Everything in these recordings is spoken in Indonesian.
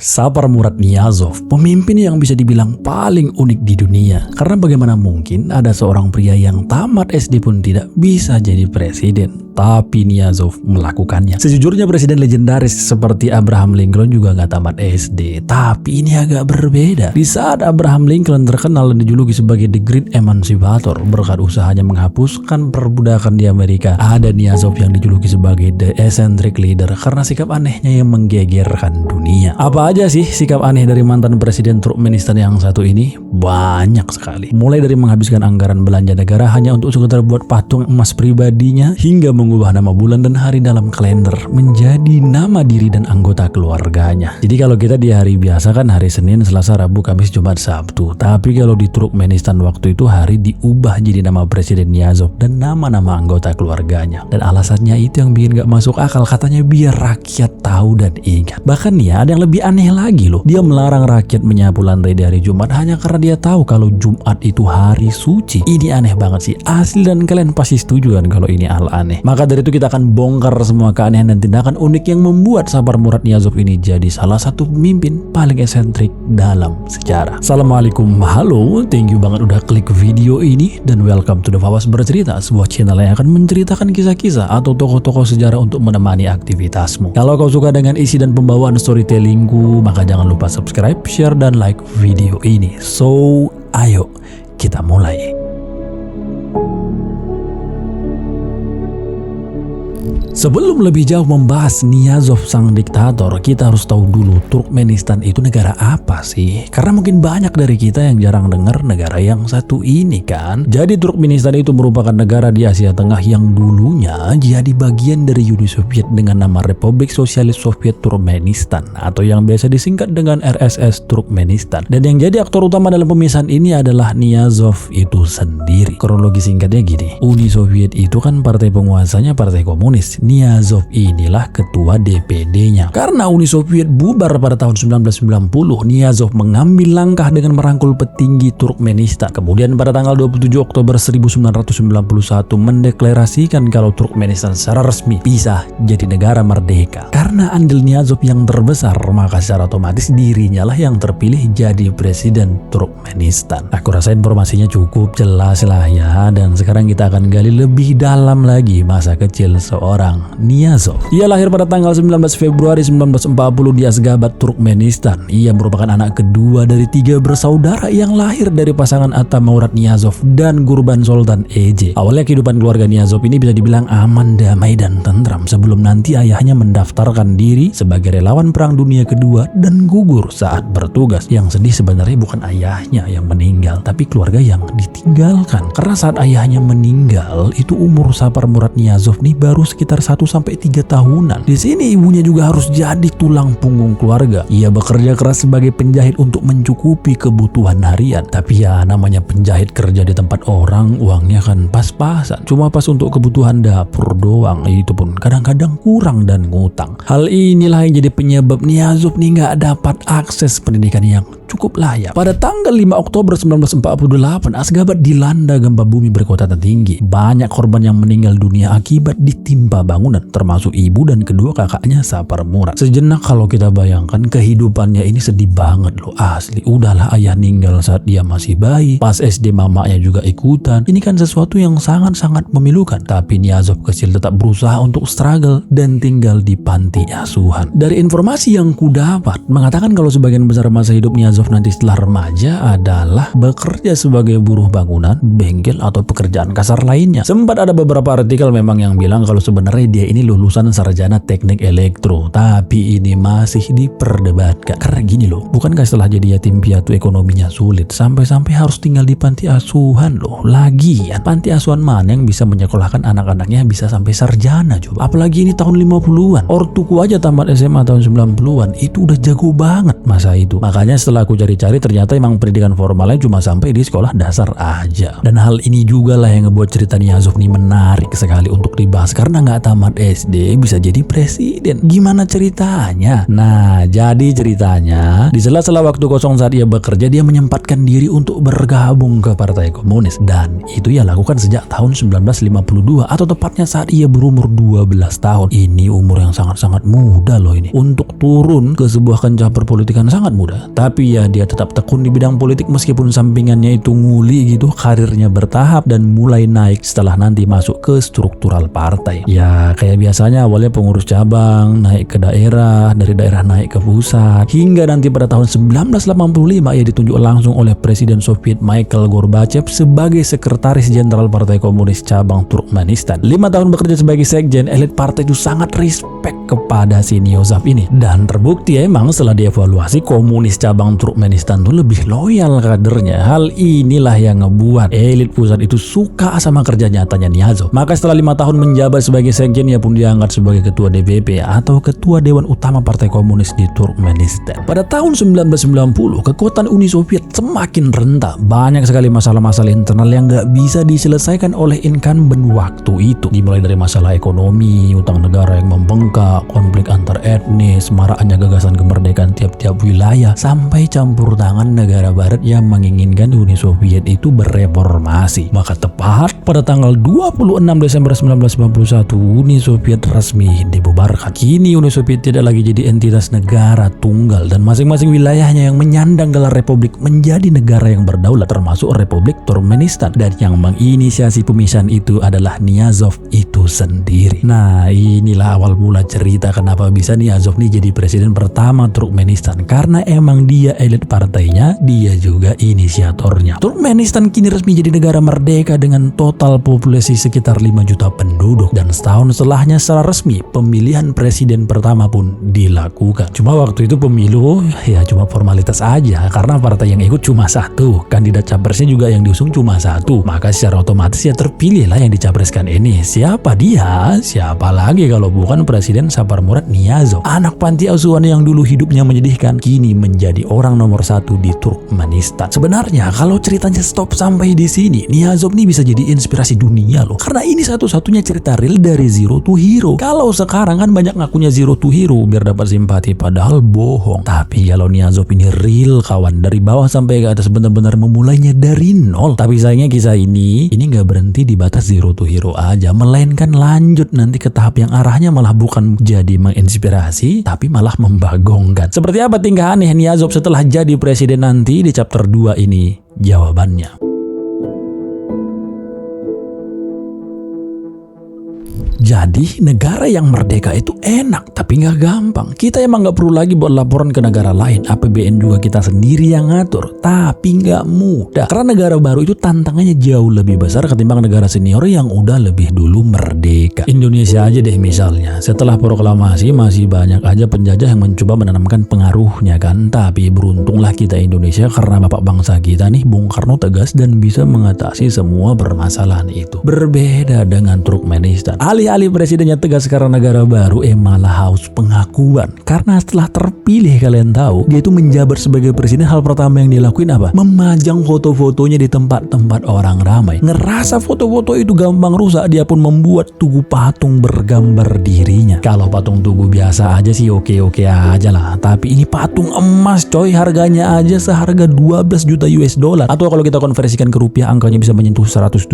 Sapar Murad Niyazov, pemimpin yang bisa dibilang paling unik di dunia. Karena bagaimana mungkin ada seorang pria yang tamat SD pun tidak bisa jadi presiden, tapi Niyazov melakukannya. Sejujurnya presiden legendaris seperti Abraham Lincoln juga nggak tamat SD, tapi ini agak berbeda. Di saat Abraham Lincoln terkenal dan dijuluki sebagai The Great Emancipator berkat usahanya menghapuskan perbudakan di Amerika, ada Niyazov yang dijuluki sebagai The Eccentric Leader karena sikap anehnya yang menggegerkan dunia. Apa aja sih sikap aneh dari mantan presiden Turkmenistan yang satu ini? Banyak sekali. Mulai dari menghabiskan anggaran belanja negara hanya untuk sekedar buat patung emas pribadinya, hingga mengubah nama bulan dan hari dalam kalender menjadi nama diri dan anggota keluarganya. Jadi kalau kita di hari biasa kan hari Senin, Selasa, Rabu, Kamis, Jumat, Sabtu. Tapi kalau di Turkmenistan waktu itu hari diubah jadi nama Presiden Niyazov dan nama-nama anggota keluarganya. Dan alasannya itu yang bikin gak masuk akal, katanya biar rakyat tahu dan ingat. Bahkan ya ada yang lebih aneh lagi loh. Dia melarang rakyat menyapu lantai di hari Jumat hanya karena dia tahu kalau Jumat itu hari suci. Ini aneh banget sih asli, dan kalian pasti setuju kan kalau ini hal aneh. Maka dari itu kita akan bongkar semua keanehan dan tindakan unik yang membuat Sapar Murad Niyazov ini jadi salah satu pemimpin paling eksentrik dalam sejarah. Assalamualaikum, halo, thank you banget udah klik video ini dan welcome to The Fawas Bercerita, sebuah channel yang akan menceritakan kisah-kisah atau tokoh-tokoh sejarah untuk menemani aktivitasmu. Kalau kau suka dengan isi dan pembawaan storytellingku, maka jangan lupa subscribe, share, dan like video ini. So, ayo kita mulai. Sebelum lebih jauh membahas Niyazov sang diktator, kita harus tahu dulu Turkmenistan itu negara apa sih? Karena mungkin banyak dari kita yang jarang dengar negara yang satu ini kan. Jadi Turkmenistan itu merupakan negara di Asia Tengah yang dulunya jadi bagian dari Uni Soviet dengan nama Republik Sosialis Soviet Turkmenistan, atau yang biasa disingkat dengan RSS Turkmenistan. Dan yang jadi aktor utama dalam pemisahan ini adalah Niyazov itu sendiri. Kronologi singkatnya gini, Uni Soviet itu kan partai penguasanya partai komunis. Niyazov inilah ketua DPD-nya. Karena Uni Soviet bubar pada tahun 1990, Niyazov mengambil langkah dengan merangkul petinggi Turkmenistan. Kemudian pada tanggal 27 Oktober 1991 mendeklarasikan kalau Turkmenistan secara resmi bisa jadi negara merdeka. Karena andil Niyazov yang terbesar, maka secara otomatis dirinya lah yang terpilih jadi presiden Turkmenistan. Aku rasa informasinya cukup jelas lah ya, dan sekarang kita akan gali lebih dalam lagi masa kecil seorang Niyazov. Ia lahir pada tanggal 19 Februari 1940 di Ashgabat, Turkmenistan. Ia merupakan anak kedua dari 3 bersaudara yang lahir dari pasangan Ata Murad Niyazov dan Gurban Sultan EJ. Awalnya kehidupan keluarga Niyazov ini bisa dibilang aman, damai, dan tentram sebelum nanti ayahnya mendaftarkan diri sebagai relawan Perang Dunia Kedua dan gugur saat bertugas. Yang sedih sebenarnya bukan ayahnya yang meninggal, tapi keluarga yang ditinggalkan. Karena saat ayahnya meninggal, itu umur Sapar Murad Niyazov nih baru sekitar 1-3 tahunan. Di sini ibunya juga harus jadi tulang punggung keluarga. Ia bekerja keras sebagai penjahit untuk mencukupi kebutuhan harian. Tapi ya namanya penjahit kerja di tempat orang, uangnya kan pas-pasan. Cuma pas untuk kebutuhan dapur doang, itu pun kadang-kadang kurang dan ngutang. Hal inilah yang jadi penyebab Niyazov nih nggak dapat akses pendidikan yang cukup layak. Pada tanggal 5 Oktober 1948, Ashgabat dilanda gempa bumi berkekuatan tinggi. Banyak korban yang meninggal dunia akibat ditimpa bangunan, termasuk ibu dan kedua kakaknya Sapar Murad. Sejenak kalau kita bayangkan kehidupannya ini sedih banget loh, asli. Udahlah ayah meninggal saat dia masih bayi, pas SD mamanya juga ikutan. Ini kan sesuatu yang sangat-sangat memilukan. Tapi Niyazov kecil tetap berusaha untuk struggle dan tinggal di panti asuhan. Dari informasi yang kudapat mengatakan kalau sebagian besar masa hidup Niyazov nanti setelah remaja adalah bekerja sebagai buruh bangunan, bengkel, atau pekerjaan kasar lainnya. Sempat ada beberapa artikel memang yang bilang kalau sebenarnya dia ini lulusan sarjana teknik elektro, tapi ini masih diperdebatkan. Karena gini loh, bukankah setelah jadi yatim piatu ekonominya sulit sampai-sampai harus tinggal di panti asuhan loh? Lagian panti asuhan mana yang bisa menyekolahkan anak-anaknya bisa sampai sarjana coba? Apalagi ini tahun 50-an. Ortuku aja tamat SMA tahun 90-an itu udah jago banget masa itu. Makanya setelah aku aku cari-cari ternyata emang pendidikan formalnya cuma sampai di sekolah dasar aja. Dan hal ini juga lah yang ngebuat cerita Niyazov nih menarik sekali untuk dibahas, karena nggak tamat SD bisa jadi presiden. Gimana ceritanya? Nah, jadi ceritanya di sela-sela waktu kosong saat ia bekerja, dia menyempatkan diri untuk bergabung ke Partai Komunis, dan itu ia lakukan sejak tahun 1952 atau tepatnya saat ia berumur 12 tahun. Ini umur yang sangat-sangat muda loh ini untuk turun ke sebuah kancah perpolitikan, sangat muda. Tapi ya dia tetap tekun di bidang politik meskipun sampingannya itu nguli gitu. Karirnya bertahap dan mulai naik setelah nanti masuk ke struktural partai. Ya kayak biasanya awalnya pengurus cabang, naik ke daerah, dari daerah naik ke pusat, hingga nanti pada tahun 1985 ia ditunjuk langsung oleh Presiden Soviet Mikhail Gorbachev sebagai sekretaris jenderal Partai Komunis cabang Turkmenistan. 5 tahun bekerja sebagai sekjen, elit partai itu sangat respect kepada si Niyazov ini, dan terbukti emang setelah dievaluasi komunis cabang Turkmenistan tuh lebih loyal kadernya. Hal inilah yang ngebuat elit pusat itu suka sama kerja nyatanya Niyazov. Maka setelah 5 tahun menjabat sebagai sekjen, ia pun diangkat sebagai ketua DPP atau ketua Dewan Utama Partai Komunis di Turkmenistan. Pada tahun 1990 kekuatan Uni Soviet semakin rendah. Banyak sekali masalah-masalah internal yang gak bisa diselesaikan oleh incumbent waktu itu, dimulai dari masalah ekonomi, utang negara yang membengkak, konflik antar etnis, maraknya gagasan kemerdekaan tiap-tiap wilayah, sampai campur tangan negara barat yang menginginkan Uni Soviet itu bereformasi. Maka tepat pada tanggal 26 Desember 1991 Uni Soviet resmi dibubarkan. Kini Uni Soviet tidak lagi jadi entitas negara tunggal, dan masing-masing wilayahnya yang menyandang gelar republik menjadi negara yang berdaulat, termasuk Republik Turkmenistan. Dan yang menginisiasi pemisahan itu adalah Niyazov itu sendiri. Nah, inilah awal mula cerita kenapa bisa Niyazov nih jadi presiden pertama Turkmenistan, karena emang dia elit partainya, dia juga inisiatornya. Turkmenistan kini resmi jadi negara merdeka dengan total populasi sekitar 5 juta penduduk, dan setahun setelahnya secara resmi pemilihan presiden pertama pun dilakukan. Cuma waktu itu pemilu ya cuma formalitas aja, karena partai yang ikut cuma satu, kandidat capresnya juga yang diusung cuma satu, maka secara otomatis ya terpilihlah yang dicapreskan ini. Siapa dia? Siapa lagi kalau bukan Presiden Saparmurat Niyazov, anak panti asuhan yang dulu hidupnya menyedihkan, kini menjadi orang nomor 1 di Turkmenistan. Sebenarnya kalau ceritanya stop sampai di sini, Niyazov nih bisa jadi inspirasi dunia loh, karena ini satu-satunya cerita real dari zero to hero. Kalau sekarang kan banyak ngakunya zero to hero biar dapat simpati, padahal bohong. Tapi kalau Niyazov ini real kawan, dari bawah sampai ke atas, benar-benar memulainya dari nol. Tapi sayangnya kisah ini nggak berhenti di batas zero to hero aja, melainkan lanjut nanti ke tahap yang arahnya malah bukan jadi menginspirasi, tapi malah membagongkan. Seperti apa tingkah aneh Niyazov setelah jadi presiden nanti? Di chapter 2 ini jawabannya. Jadi negara yang merdeka itu enak, tapi nggak gampang. Kita emang nggak perlu lagi buat laporan ke negara lain, APBN juga kita sendiri yang ngatur. Tapi nggak mudah, karena negara baru itu tantangannya jauh lebih besar ketimbang negara senior yang udah lebih dulu merdeka. Indonesia aja deh misalnya, setelah proklamasi masih banyak aja penjajah yang mencoba menanamkan pengaruhnya kan. Tapi beruntunglah kita Indonesia karena bapak bangsa kita nih Bung Karno tegas dan bisa mengatasi semua permasalahan itu. Berbeda dengan Turkmenistan, alih-alih presidennya tegas karena negara baru, malah haus pengakuan. Karena setelah terpilih, kalian tahu, dia itu menjabat sebagai presiden, hal pertama yang dilakuin apa? Memajang foto-fotonya di tempat-tempat orang ramai. Ngerasa foto-foto itu gampang rusak, dia pun membuat tugu patung bergambar dirinya. Kalau patung tugu biasa aja sih oke-oke aja lah, tapi ini patung emas coy, harganya aja seharga 12 juta US dollar, atau kalau kita konversikan ke rupiah angkanya bisa menyentuh 177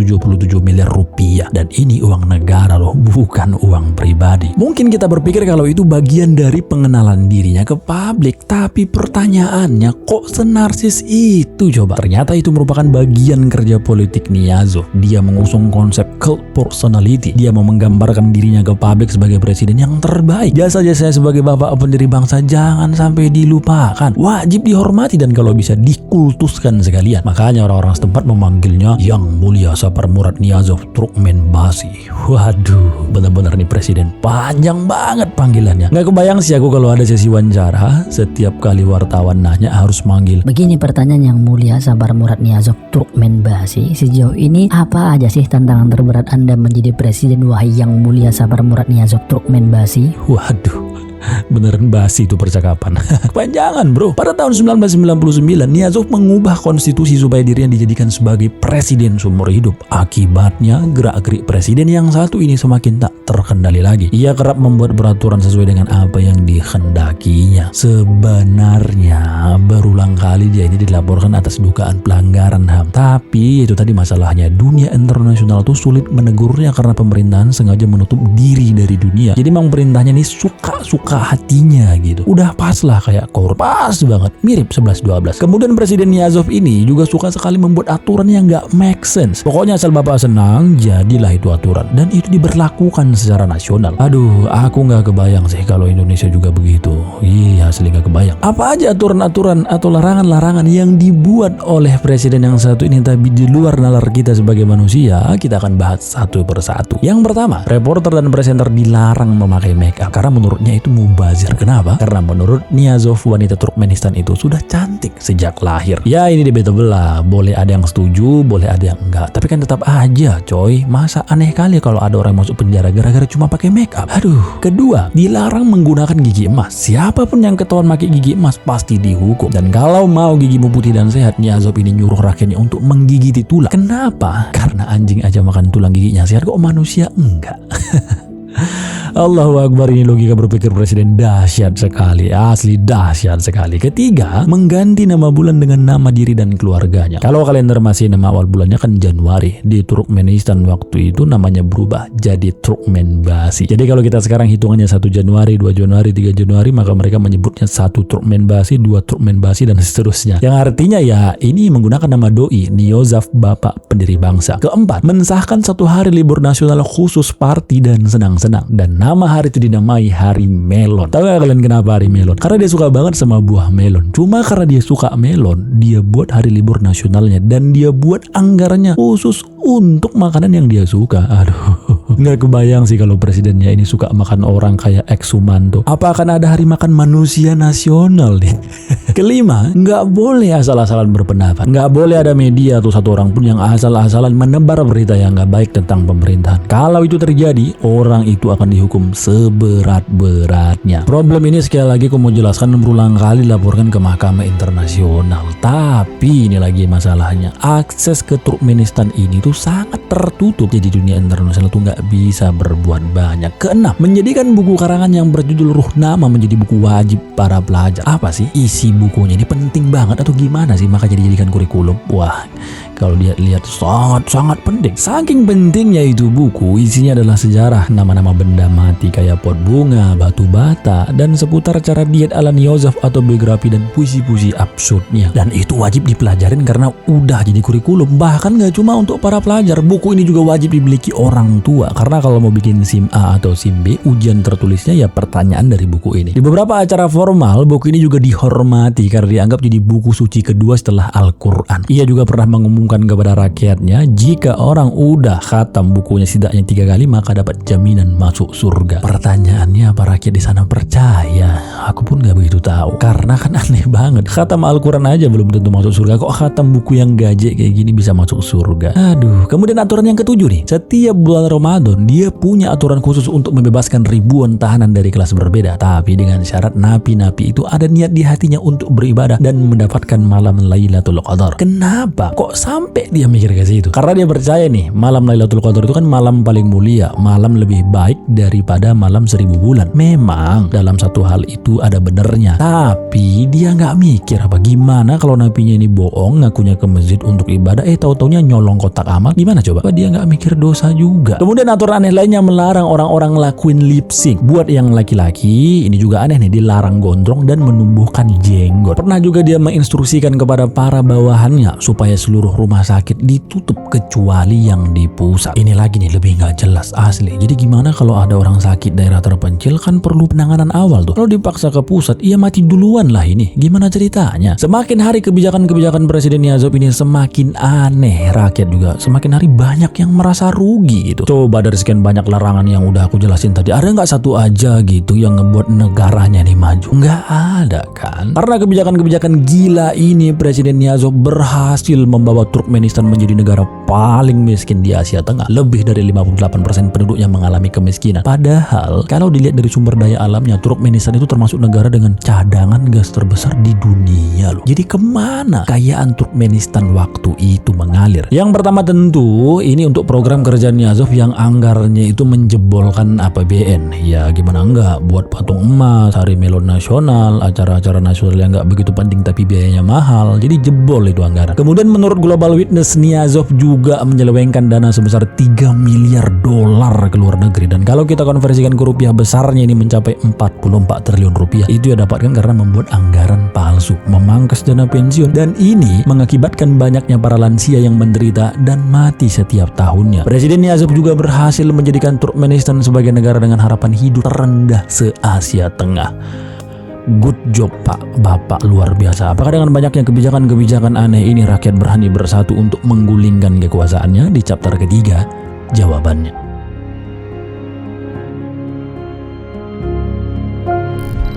miliar rupiah. Dan ini uang negara loh, bukan uang pribadi. Mungkin kita berpikir kalau itu bagian dari pengenalan dirinya ke publik, tapi pertanyaannya kok senarsis itu coba? Ternyata itu merupakan bagian kerja politik Niyazov. Dia mengusung konsep cult personality. Dia mau menggambarkan dirinya ke publik sebagai presiden yang terbaik. Jasa-jasanya sebagai bapak pendiri bangsa jangan sampai dilupakan, wajib dihormati dan kalau bisa dikultuskan sekalian. Makanya orang-orang setempat memanggilnya Yang Mulia Saparmurat Niyazov Turkmenbasi. Waduh, benar-benar nih presiden panjang banget panggilannya. Nggak kebayang sih aku kalau ada sesi wawancara, setiap kali wartawan nanya harus manggil. Begini pertanyaan Yang Mulia Saparmurat Niyazov Turkmenbasi, sejauh ini apa aja sih tantangan terberat Anda menjadi presiden wahai Yang Mulia Saparmurat Niyazov Turkmenbasi? Waduh, Beneran basi itu percakapan. Kepanjangan bro. Pada tahun 1999 Niyazov mengubah konstitusi supaya dirinya dijadikan sebagai presiden seumur hidup. Akibatnya gerak-gerik presiden yang satu ini semakin tak terkendali lagi. Ia kerap membuat peraturan sesuai dengan apa yang dikehendakinya. Sebenarnya berulang kali dia ini dilaporkan atas dugaan pelanggaran HAM. Tapi itu tadi masalahnya, dunia internasional tuh sulit menegurnya karena pemerintahan sengaja menutup diri dari dunia. Jadi memang perintahnya ini suka hatinya gitu. Udah pas lah kayak Kour, pas banget, mirip 11-12. Kemudian Presiden Niyazov ini juga suka sekali membuat aturan yang gak make sense. Pokoknya asal bapak senang, jadilah itu aturan. Dan itu diberlakukan secara nasional. Aduh, aku gak kebayang sih kalau Indonesia juga begitu. Iya, asli gak kebayang. Apa aja aturan-aturan atau larangan-larangan yang dibuat oleh presiden yang satu ini tapi di luar nalar kita sebagai manusia, kita akan bahas satu persatu. Yang pertama, reporter dan presenter dilarang memakai make up karena menurutnya itu mubazir. Kenapa? Karena menurut Niyazov wanita Turkmenistan itu sudah cantik sejak lahir. Ya ini debatable lah, boleh ada yang setuju, boleh ada yang enggak. Tapi kan tetap aja coy, masa aneh kali kalau ada orang masuk penjara gara-gara cuma pakai make up. Aduh. Kedua, dilarang menggunakan gigi emas. Siapapun yang ketahuan pakai gigi emas pasti dihukum. Dan kalau mau gigimu putih dan sehat, Niyazov ini nyuruh rakyatnya untuk menggigiti tulang. Kenapa? Karena anjing aja makan tulang giginya sehat, kok manusia enggak? Allahu Akbar, ini logika berpikir presiden dahsyat sekali, asli dahsyat sekali. Ketiga, mengganti nama bulan dengan nama diri dan keluarganya. Kalau kalender masih nama awal bulannya kan Januari, di Turkmenistan waktu itu namanya berubah jadi Turkmenbasi. Jadi kalau kita sekarang hitungannya 1 Januari, 2 Januari, 3 Januari, maka mereka menyebutnya 1 Turkmenbasi, 2 Turkmenbasi dan seterusnya. Yang artinya ya ini menggunakan nama doi, Niyazov, bapak pendiri bangsa. Keempat, mensahkan 1 hari libur nasional khusus party dan senang-senang. Dan nama hari itu dinamai Hari Melon. Tahu gak kalian kenapa Hari Melon? Karena dia suka banget sama buah melon. Cuma karena dia suka melon, dia buat hari libur nasionalnya dan dia buat anggarannya khusus untuk makanan yang dia suka. Aduh, nggak kebayang sih kalau presidennya ini suka makan orang kayak Ex Sumanto. Apa akan ada hari makan manusia nasional nih? Kelima, nggak boleh asal-asalan berpendapat. Nggak boleh ada media atau satu orang pun yang asal-asalan menebar berita yang nggak baik tentang pemerintahan. Kalau itu terjadi, orang itu akan dihukum seberat-beratnya. Problem ini sekali lagi aku mau jelaskan berulang kali dilaporkan ke Mahkamah Internasional. Tapi ini lagi masalahnya, akses ke Turkmenistan ini tuh sangat tertutup. Jadi dunia internasional tuh nggak bisa berbuat banyak. Keenam, menjadikan buku karangan yang berjudul Ruhnama menjadi buku wajib para pelajar. Apa sih isi bukunya ini, penting banget atau gimana sih makanya dijadikan kurikulum? Wah, kalau dia lihat sangat penting. Saking pentingnya itu buku, isinya adalah sejarah nama-nama benda mati kayak pot bunga, batu bata, dan seputar cara diet ala Niyazov atau biografi dan puisi-puisi absurdnya. Dan itu wajib dipelajarin karena udah jadi kurikulum. Bahkan gak cuma untuk para pelajar, buku ini juga wajib dimiliki orang tua. Karena kalau mau bikin SIM A atau SIM B, ujian tertulisnya ya pertanyaan dari buku ini. Di beberapa acara formal, buku ini juga dihormati karena dianggap jadi buku suci kedua setelah Al-Quran. Ia juga pernah mengumumkan kepada rakyatnya, jika orang udah khatam bukunya setidaknya 3 kali, maka dapat jaminan masuk surga. Pertanyaannya, apa rakyat di sana percaya? Aku pun gak begitu tahu. Karena kan aneh banget, khatam Al-Quran aja belum tentu masuk surga, kok khatam buku yang gajek kayak gini bisa masuk surga? Aduh. Kemudian aturan yang ketujuh nih, setiap bulan Ramadan dia punya aturan khusus untuk membebaskan ribuan tahanan dari kelas berbeda. Tapi dengan syarat napi-napi itu ada niat di hatinya untuk beribadah dan mendapatkan malam Lailatul Qadar. Kenapa? Kok sampai dia mikir ke situ? Karena dia percaya nih, malam Lailatul Qadar itu kan malam paling mulia, malam lebih baik daripada malam 1000 bulan. Memang dalam satu hal itu ada benernya, tapi dia nggak mikir apa gimana kalau napinya ini bohong, ngakunya ke masjid untuk ibadah, tahu-taunya nyolong kotak amal. Gimana coba? Apa dia nggak mikir dosa juga? Kemudian aturan aneh lainnya melarang orang-orang lakuin lip sync. Buat yang laki-laki, ini juga aneh nih, dilarang gondrong dan menumbuhkan jenggot. Pernah juga dia menginstruksikan kepada para bawahannya supaya seluruh rumah sakit ditutup kecuali yang di pusat. Ini lagi nih lebih nggak jelas asli. Jadi gimana kalau ada orang sakit daerah terpencil, kan perlu penanganan awal tuh. Kalau dipaksa ke pusat, ia mati duluan lah ini. Gimana ceritanya? Semakin hari kebijakan-kebijakan Presiden Niyazov ini semakin aneh. Rakyat juga semakin hari banyak yang merasa rugi gitu. Coba dari sekian banyak larangan yang udah aku jelasin tadi, ada nggak satu aja gitu yang ngebuat negaranya nih maju? Nggak ada kan? Karena kebijakan-kebijakan gila ini, Presiden Niyazov berhasil membawa membuat Turkmenistan menjadi negara paling miskin di Asia Tengah. Lebih dari 58% penduduknya mengalami kemiskinan. Padahal kalau dilihat dari sumber daya alamnya, Turkmenistan itu termasuk negara dengan cadangan gas terbesar di dunia loh. Jadi kemana kekayaan Turkmenistan waktu itu mengalir? Yang pertama tentu ini untuk program kerja Niyazov yang anggarannya itu menjebolkan APBN. Ya gimana enggak, buat patung emas, hari melon nasional, acara-acara nasional yang enggak begitu penting tapi biayanya mahal. Jadi jebol itu anggaran. Kemudian menurut Global Witness, Niyazov juga menyelewengkan dana sebesar 3 miliar dolar ke luar negeri. Dan kalau kita konversikan ke rupiah, besarnya ini mencapai 44 triliun rupiah. Itu ya dapatkan karena membuat anggaran palsu, memangkas dana pensiun, dan ini mengakibatkan banyaknya para lansia yang menderita dan mati setiap tahunnya. Presiden Niyazov juga berhasil menjadikan Turkmenistan sebagai negara dengan harapan hidup terendah se-Asia Tengah. Good job Pak, Bapak luar biasa. Apakah dengan banyaknya kebijakan-kebijakan aneh ini rakyat berani bersatu untuk menggulingkan kekuasaannya? Di chapter ketiga, jawabannya.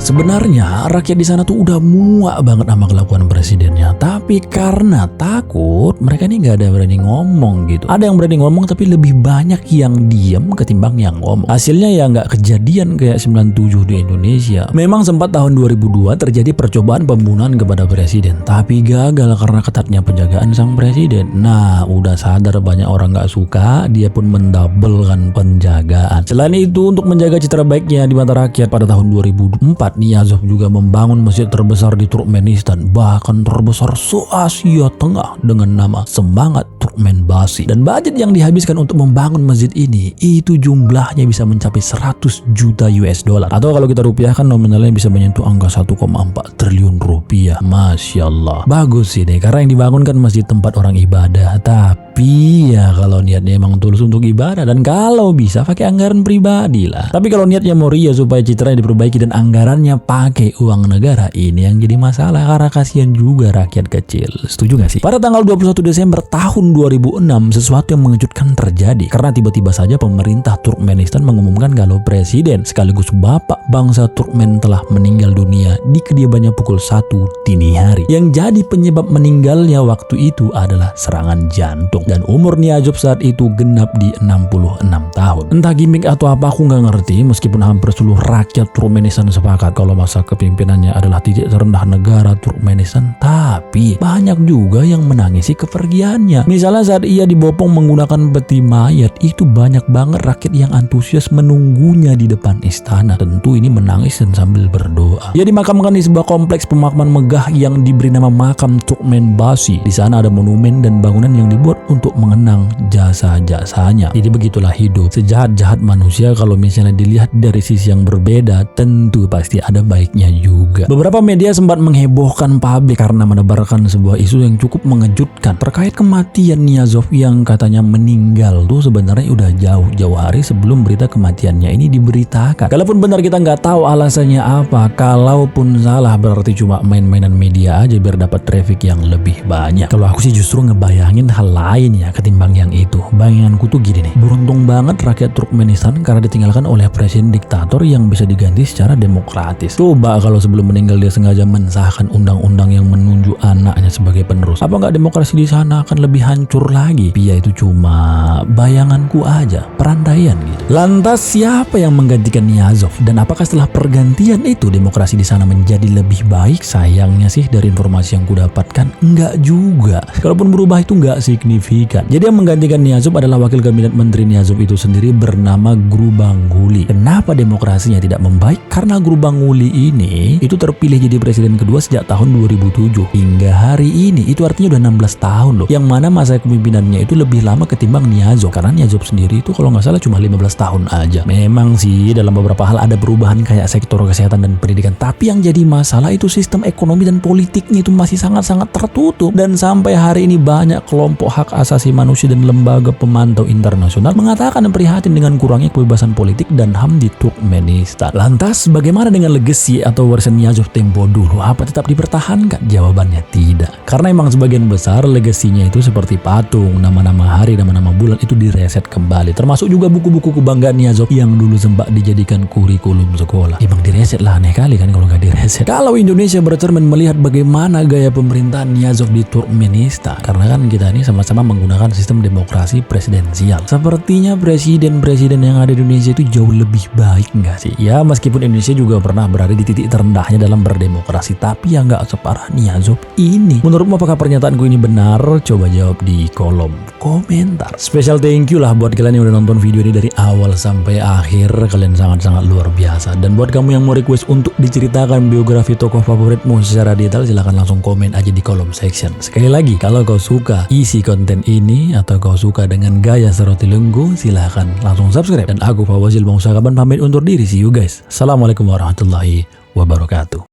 Sebenarnya rakyat di sana tuh udah muak banget sama kelakuan presidennya, tapi karena takut mereka ini nggak ada berani ngomong gitu. Ada yang berani ngomong tapi lebih banyak yang diem ketimbang yang ngomong. Hasilnya ya nggak kejadian kayak 97 di Indonesia. Memang sempat tahun 2002 terjadi percobaan pembunuhan kepada presiden, tapi gagal karena ketatnya penjagaan sang presiden. Nah, udah sadar banyak orang nggak suka, dia pun mendabelkan penjagaan. Selain itu, untuk menjaga citra baiknya di mata rakyat, pada tahun 2004 Niyazov juga membangun masjid terbesar di Turkmenistan, bahkan terbesar se-Asia Tengah, dengan nama Semangat Turkmenbasi. Dan budget yang dihabiskan untuk membangun masjid ini itu jumlahnya bisa mencapai 100 juta US dollar, atau kalau kita rupiahkan nominalnya bisa menyentuh angka 1,4 triliun rupiah. Masya Allah, bagus sih deh, karena yang dibangun kan masjid tempat orang ibadah. Tapi ya kalau niatnya emang tulus untuk ibadah, dan kalau bisa pakai anggaran pribadi lah. Tapi kalau niatnya mau ria supaya citranya diperbaiki dan anggarannya pakai uang negara, ini yang jadi masalah karena kasihan juga rakyat kecil. Setuju gak sih? Pada tanggal 21 Desember tahun 2006 sesuatu yang mengejutkan terjadi, karena tiba-tiba saja pemerintah Turkmenistan mengumumkan kalau presiden sekaligus bapak bangsa Turkmen telah meninggal dunia di kediamannya pukul 1 dini hari. Yang jadi penyebab meninggalnya waktu itu adalah serangan jantung, dan umur Niyazov saat itu genap di 66 tahun. Entah gimmick atau apa aku nggak ngerti, meskipun hampir seluruh rakyat Turkmenistan sepakat kalau masa kepimpinannya adalah titik terendah negara Turkmenistan, tapi banyak juga yang menangisi kepergiannya. Misalnya saat ia dibopong menggunakan peti mayat, itu banyak banget rakyat yang antusias menunggunya di depan istana. Tentu ini menangis dan sambil berdoa. Ia dimakamkan di sebuah kompleks pemakaman megah yang diberi nama Makam Turkmenbasi. Di sana ada monumen dan bangunan yang dibuat untuk mengenang jasa-jasanya. Jadi begitulah hidup. Sejahat-jahat manusia, kalau misalnya dilihat dari sisi yang berbeda, tentu pasti ada baiknya juga. Beberapa media sempat menghebohkan publik karena menebarkan sebuah isu yang cukup mengejutkan terkait kematian Niyazov yang katanya meninggal tuh sebenarnya udah jauh-jauh hari sebelum berita kematiannya ini diberitakan. Kalaupun benar, kita nggak tahu alasannya apa. Kalaupun salah, berarti cuma main-mainan media aja biar dapat traffic yang lebih banyak. Kalau aku sih justru ngebayangin hal lain ya ketimbang yang itu. Bayanganku tuh gini nih, beruntung banget rakyat Turkmenistan karena ditinggalkan oleh presiden diktator yang bisa diganti secara demokratis. Coba kalau sebelum meninggal dia sengaja mensahkan undang-undang yang menunjuk anaknya sebagai penerus, apa nggak demokrasi di sana akan lebih hancur lagi? Ya itu cuma bayanganku aja, perandaian gitu. Lantas siapa yang menggantikan Niyazov, dan apakah setelah pergantian itu demokrasi di sana menjadi lebih baik? Sayangnya sih dari informasi yang kudapatkan enggak juga. Kalaupun berubah itu enggak signifikan. Jadi yang menggantikan Niyazov adalah wakil kabinet menteri Niyazov itu sendiri bernama Gurbanguly. Kenapa demokrasinya tidak membaik? Karena Gurbanguly ini itu terpilih jadi presiden kedua sejak tahun 2007 hingga hari ini. Itu artinya udah 16 tahun loh. Yang mana masa kepemimpinannya itu lebih lama ketimbang Niyazov, karena Niyazov sendiri itu kalau nggak salah cuma 15 tahun aja. Memang sih dalam beberapa hal ada perubahan kayak sektor kesehatan dan pendidikan, tapi yang jadi masalah itu sistem ekonomi dan politiknya itu masih sangat-sangat tertutup, dan sampai hari ini banyak kelompok hak Asasi Manusia dan lembaga pemantau internasional mengatakan prihatin dengan kurangnya kebebasan politik dan HAM di Turkmenistan. Lantas, bagaimana dengan legacy atau warisan Niyazov tempo dulu? Apa tetap dipertahankan? Jawabannya tidak. Karena emang sebagian besar legasinya itu seperti patung, nama-nama hari, nama-nama bulan itu direset kembali. Termasuk juga buku-buku kebanggaan Niyazov yang dulu sempat dijadikan kurikulum sekolah. Emang direset lah, aneh kali kan kalau nggak direset. Kalau Indonesia bercermin melihat bagaimana gaya pemerintahan Niyazov di Turkmenistan, karena kan kita ini sama-sama menggunakan sistem demokrasi presidensial. Sepertinya presiden-presiden yang ada di Indonesia itu jauh lebih baik nggak sih? Ya meskipun Indonesia juga pernah berada di titik terendahnya dalam berdemokrasi, tapi ya nggak separah Niyazov ini. Menurutmu apakah pernyataanku ini benar? Coba jawab di kolom komentar. Special thank you lah buat kalian yang udah nonton video ini dari awal sampai akhir. Kalian sangat-sangat luar biasa. Dan buat kamu yang mau request untuk diceritakan biografi tokoh favoritmu secara detail, silahkan langsung komen aja di kolom section. Sekali lagi, kalau kau suka isi konten ini atau kau suka dengan gaya seroti lenggu, silahkan langsung subscribe. Dan aku Fawazil Bangsa Kaban pamit undur diri. See you guys. Assalamualaikum warahmatullahi wabarakatuh.